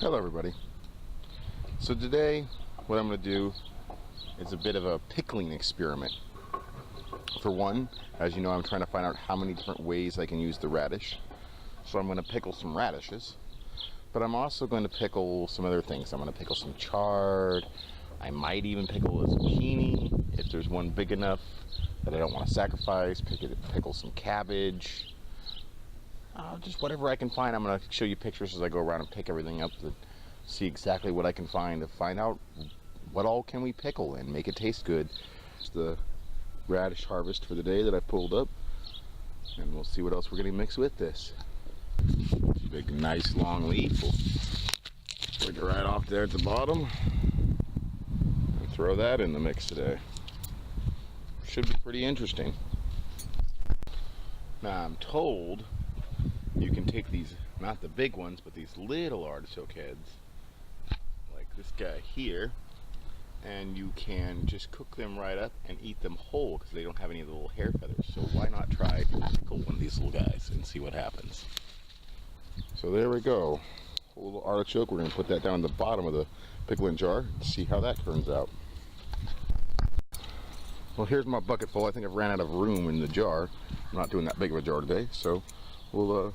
Hello everybody. So today what I'm going to do is a bit of a pickling experiment. For one, as you know, I'm trying to find out how many different ways I can use the radish. So I'm going to pickle some radishes, but I'm also going to pickle some other things. I'm going to pickle some chard. I might even pickle a zucchini if there's one big enough that I don't want to sacrifice. Pickle some cabbage. Just whatever I can find. I'm going to show you pictures as I go around and pick everything up to see exactly what I can find to find out what all can we pickle and make it taste good. It's the radish harvest for the day that I pulled up, and we'll see what else we're going to mix with this. Big nice long leaf. We'll take it right off there at the bottom and throw that in the mix today. Should be pretty interesting. Now I'm told you can take these, not the big ones, but these little artichoke heads, like this guy here, and you can just cook them right up and eat them whole because they don't have any little hair feathers. So why not try to pickle one of these little guys and see what happens. So there we go. A little artichoke. We're going to put that down in the bottom of the pickling jar and see how that turns out. Well, here's my bucket full. I think I've ran out of room in the jar. I'm not doing that big of a jar today, so we'll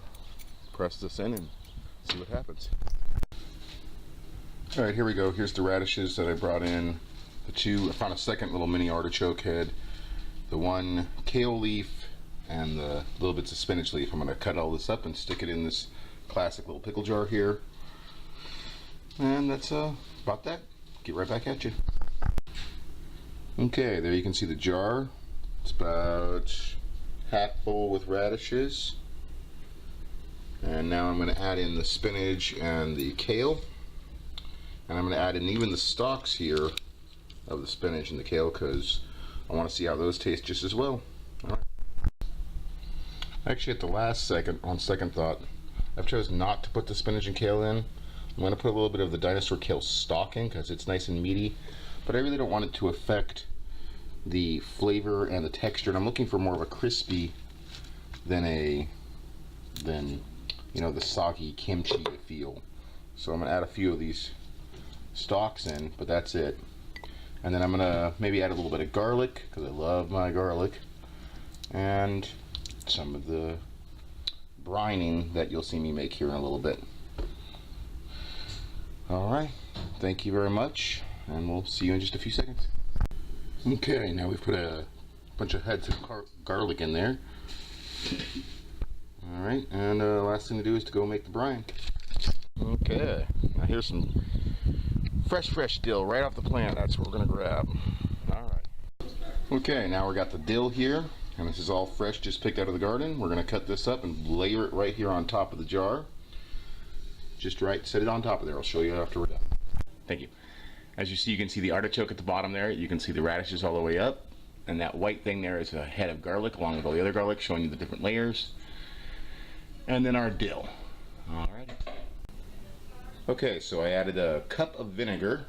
press this in and see what happens. Alright, here we go. Here's the radishes that I brought in. I found a second little mini artichoke head, the one kale leaf, and the little bits of spinach leaf. I'm going to cut all this up and stick it in this classic little pickle jar here. And that's about that. Get right back at you. Okay, there you can see the jar. It's about half full with radishes. And now I'm going to add in the spinach and the kale. And I'm going to add in even the stalks here of the spinach and the kale because I want to see how those taste just as well. All right. Actually, at the last second, on second thought, I've chosen not to put the spinach and kale in. I'm going to put a little bit of the dinosaur kale stalk in because it's nice and meaty, but I really don't want it to affect the flavor and the texture. And I'm looking for more of a crispy than you know, the soggy kimchi feel. So I'm going to add a few of these stalks in, but that's it. And then I'm going to maybe add a little bit of garlic because I love my garlic, and some of the brining that you'll see me make here in a little bit. Alright, thank you very much, and we'll see you in just a few seconds. Okay, now we've put a bunch of heads of garlic in there. Alright, and last thing to do is to go make the brine. Okay, now here's some fresh dill right off the plant. That's what we're going to grab. Alright. Okay, now we got the dill here, and this is all fresh, just picked out of the garden. We're going to cut this up and layer it right here on top of the jar. Just right, set it on top of there. I'll show you after we're done. Thank you. As you see, you can see the artichoke at the bottom there. You can see the radishes all the way up, and that white thing there is a head of garlic along with all the other garlic, showing you the different layers. And then our dill. Alrighty. Okay, so I added a cup of vinegar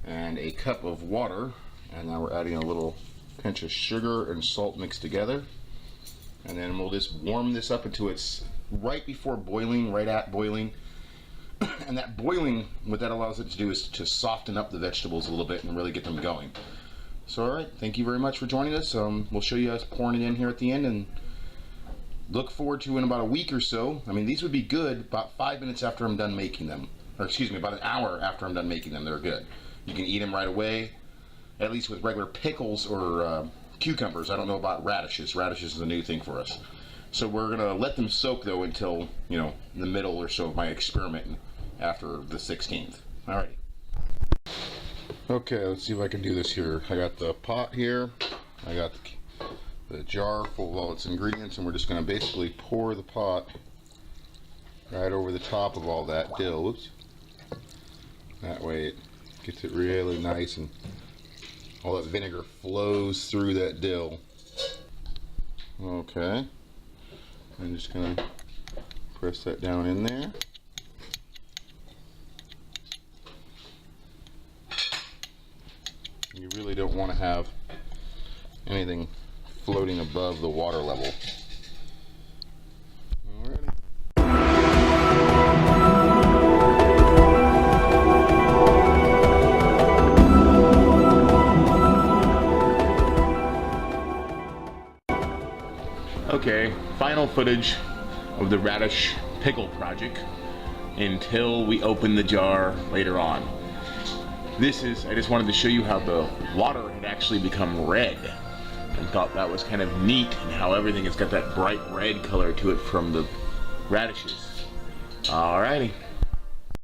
and a cup of water, and now we're adding a little pinch of sugar and salt mixed together, and then we'll just warm this up until it's right before boiling, right at boiling. And that boiling, what that allows it to do is to soften up the vegetables a little bit and really get them going. So alright, thank you very much for joining us. We'll show you us pouring it in here at the end, and look forward to in about a week or so. I mean, these would be good about 5 minutes after I'm done making them. Or excuse me, about an hour after I'm done making them, they're good. You can eat them right away, at least with regular pickles or cucumbers. I don't know about radishes. Radishes is a new thing for us. So we're gonna let them soak though until, you know, the middle or so of my experiment after the 16th. Alrighty. Okay, let's see if I can do this here. I got the pot here. I got the jar full of all its ingredients, and we're just going to basically pour the pot right over the top of all that dill. Oops. That way it gets it really nice and all that vinegar flows through that dill. Okay, I'm just going to press that down in there. You really don't want to have anything floating above the water level. Alrighty. Okay, final footage of the radish pickle project until we open the jar later on. I just wanted to show you how the water had actually become red, and thought that was kind of neat, and how everything has got that bright red color to it from the radishes. Alrighty.